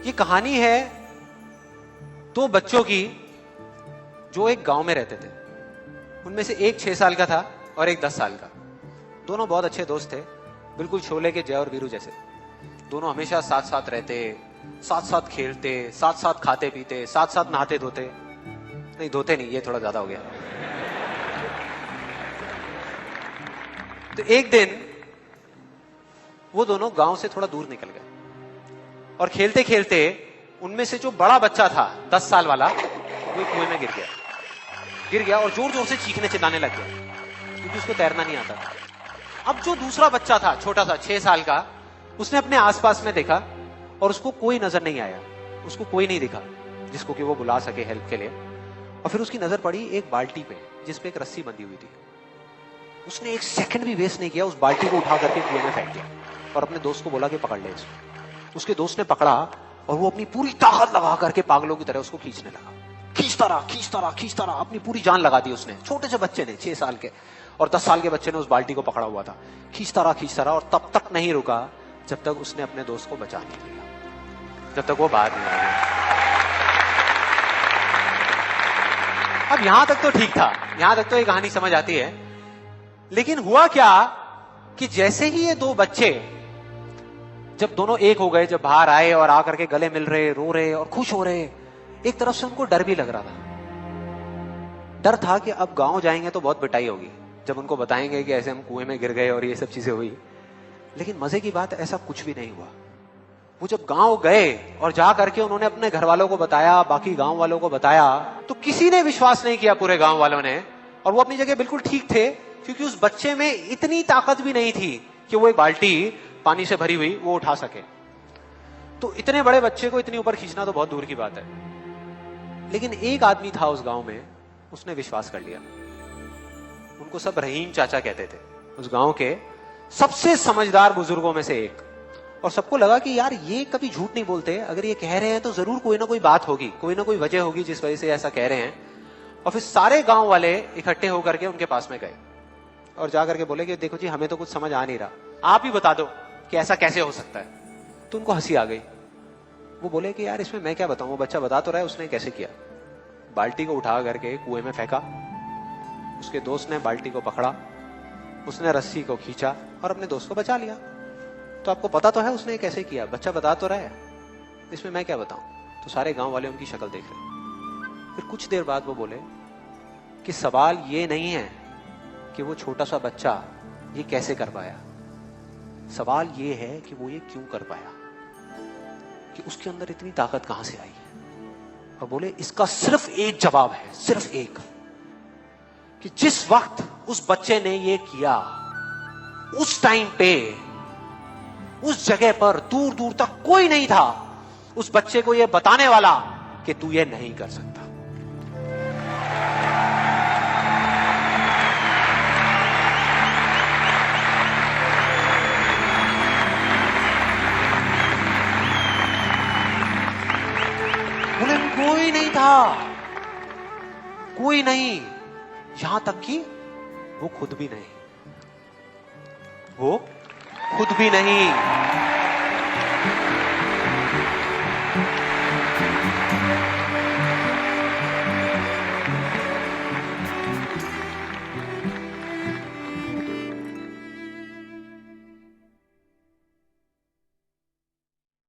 ये कहानी है दो बच्चों की जो एक गांव में रहते थे। उनमें से एक 6 साल का था और एक 10 साल का। दोनों बहुत अच्छे दोस्त थे, बिल्कुल शोले के जय और वीरू जैसे। दोनों हमेशा साथ साथ रहते, साथ साथ खेलते, साथ साथ खाते पीते, साथ साथ नहाते धोते। नहीं धोते नहीं, ये थोड़ा ज्यादा हो गया। तो एक दिन वो दोनों गांव से थोड़ा दूर निकल गए और खेलते खेलते उनमें से जो बड़ा बच्चा था 10 साल वाला, वो कुएं में गिर गया और जोर जोर से चीखने चिल्लाने लग गया क्योंकि उसको तैरना नहीं आता था। अब जो दूसरा बच्चा था छोटा सा 6 साल का, उसने अपने आसपास में देखा और उसको कोई नजर नहीं आया, उसको कोई नहीं दिखा जिसको कि वो बुला सके हेल्प के लिए। और फिर उसकी नजर पड़ी एक बाल्टी पे जिसपे एक रस्सी बंधी हुई थी। उसने एक सेकंड भी वेस्ट नहीं किया, उस बाल्टी को उठा करके कुएं में फेंक दिया और अपने दोस्त को बोला कि पकड़ ले इसको। उसके दोस्त ने पकड़ा और वो अपनी पूरी ताकत लगा करके पागलों की तरह उसको खींचने लगा। खींचता रहा, अपनी पूरी जान लगा दी उसने। छोटे से बच्चे ने, 6 साल के और 10 साल के बच्चे ने उस बाल्टी को पकड़ा हुआ था। खींचता रहा और तब तक नहीं रुका जब तक उसने अपने दोस्त को बचा नहीं लिया, जब तक वो बाहर नहीं आ गया। अब यहां तक तो ठीक था, यहां तक तो ये कहानी समझ आती है। लेकिन हुआ क्या कि जैसे ही ये दो बच्चे जब दोनों एक हो गए, जब बाहर आए और आकर के गले मिल रहे, रो रहे और खुश हो रहे, एक तरफ से उनको डर भी लग रहा था। डर था कि अब गांव जाएंगे तो बहुत पिटाई होगी जब उनको बताएंगे कि ऐसे हम कुएं में गिर गए और ये सब चीजें हुई। लेकिन मजे की बात, ऐसा कुछ भी नहीं हुआ। वो जब गांव गए और जा करके उन्होंने अपने घर वालों को बताया, बाकी गांव वालों को बताया, तो किसी ने विश्वास नहीं किया, पूरे गांव वालों ने। और वो अपनी जगह बिल्कुल ठीक थे क्योंकि उस बच्चे में इतनी ताकत भी नहीं थी कि वो एक बाल्टी पानी से भरी हुई वो उठा सके। तो इतने बड़े बच्चे को इतनी ऊपर खींचना तो बहुत दूर की बात है। लेकिन एक आदमी था उस गांव में, उसने विश्वास कर लिया। उनको सब रहीम चाचा कहते थे, उस गांव के सबसे समझदार बुजुर्गों में से एक। और सबको लगा कि यार ये कभी झूठ नहीं बोलते, अगर ये कह रहे हैं तो जरूर कोई ना कोई बात होगी, कोई ना कोई वजह होगी जिस वजह से ऐसा कह रहे हैं। और फिर सारे गांव वाले इकट्ठे होकर के उनके पास में गए और जाकर के बोले कि देखो जी, हमें तो कुछ समझ आ नहीं रहा, आप ही बता दो कि ऐसा कैसे हो सकता है। तो उनको हंसी आ गई। वो बोले कि यार इसमें मैं क्या बताऊं, वो बच्चा बता तो रहा है उसने कैसे किया। बाल्टी को उठा करके कुएं में फेंका, उसके दोस्त ने बाल्टी को पकड़ा, उसने रस्सी को खींचा और अपने दोस्त को बचा लिया। तो आपको पता तो है उसने कैसे किया, बच्चा बता तो रहा है, इसमें मैं क्या बताऊं। तो सारे गांव वाले उनकी शक्ल देख रहे। फिर कुछ देर बाद वो बोले कि सवाल ये नहीं है कि वो छोटा सा बच्चा ये कैसे कर पाया, सवाल ये है कि वो ये क्यों कर पाया, कि उसके अंदर इतनी ताकत कहां से आई। और बोले इसका सिर्फ एक जवाब है, सिर्फ एक, कि जिस वक्त उस बच्चे ने ये किया, उस टाइम पे उस जगह पर दूर दूर तक कोई नहीं था उस बच्चे को ये बताने वाला कि तू ये नहीं कर सकता। बोले कोई नहीं था, कोई नहीं, यहां तक कि वो खुद भी नहीं, वो खुद भी नहीं।